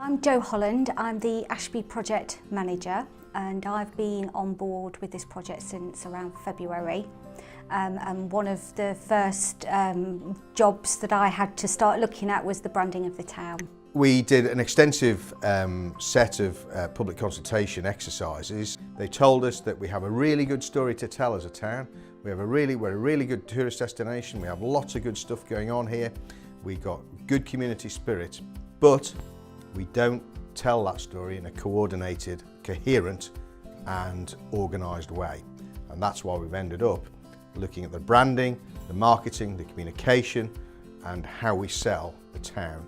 I'm Jo Holland, I'm the Ashby project manager and I've been on board with this project since around February. And one of the first jobs that I had to start looking at was the branding of the town. We did an extensive set of public consultation exercises. They told us that we have a really good story to tell as a town. We're a really good tourist destination. We have lots of good stuff going on here. We've got good community spirit, but we don't tell that story in a coordinated, coherent and organised way. And that's why we've ended up looking at the branding, the marketing, the communication and how we sell the town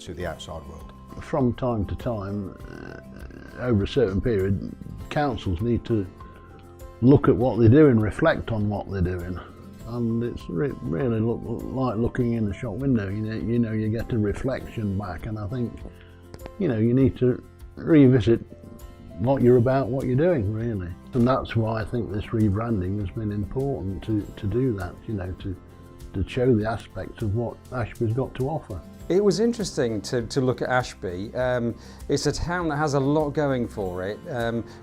to the outside world. From time to time, over a certain period, councils need to look at what they're doing, reflect on what they're doing. And it's really like looking in the shop window, you know, you get a reflection back, and I think, you know, you need to revisit what you're about, what you're doing, really. And that's why I think this rebranding has been important to do that, you know, to show the aspects of what Ashby's got to offer. It was interesting to look at Ashby. It's a town that has a lot going for it,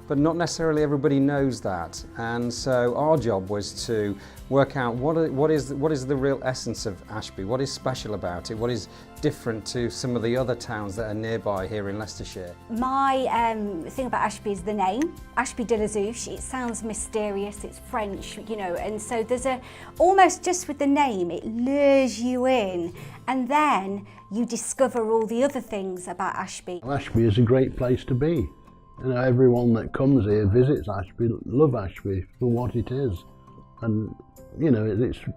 but not necessarily everybody knows that. And so our job was to work out what is the real essence of Ashby, what is special about it, what is different to some of the other towns that are nearby here in Leicestershire. My thing about Ashby is the name, Ashby de la Zouch. It sounds mysterious, it's French, you know, and so there's almost just with the name, it lures you in, and then you discover all the other things about Ashby. Ashby is a great place to be. You know, everyone that comes here, visits Ashby, love Ashby for what it is. And, you know,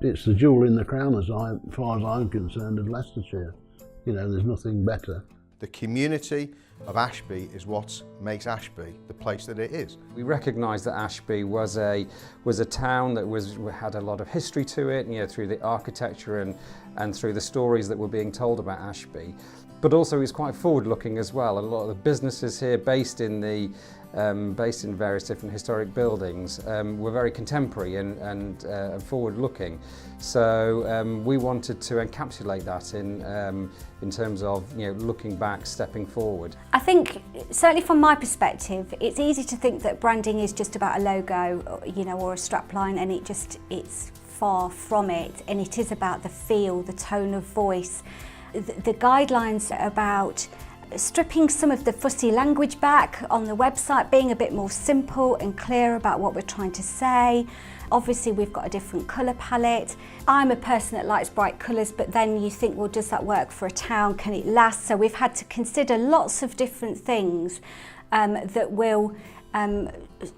it's the jewel in the crown as far as I'm concerned of Leicestershire. You know, there's nothing better. The community of Ashby is what makes Ashby the place that it is. We recognised that Ashby was a town that had a lot of history to it, you know, through the architecture and through the stories that were being told about Ashby. But also it's quite forward-looking as well. A lot of the businesses here based in various different historic buildings were very contemporary and forward-looking. So we wanted to encapsulate that in terms of, you know, looking back, stepping forward. I think, certainly from my perspective, it's easy to think that branding is just about a logo, you know, or a strapline, and it's far from it. And it is about the feel, the tone of voice. The guidelines are about stripping some of the fussy language back on the website, being a bit more simple and clear about what we're trying to say. Obviously we've got a different colour palette. I'm a person that likes bright colours, but then you think, well, does that work for a town? Can it last? So we've had to consider lots of different things that will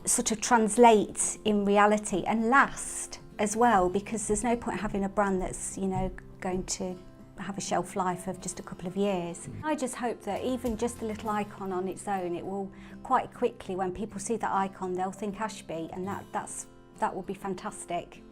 sort of translate in reality and last as well, because there's no point having a brand that's, you know, going to have a shelf life of just a couple of years. I just hope that even just a little icon on its own, it will quite quickly, when people see that icon, they'll think Ashby, and that will be fantastic.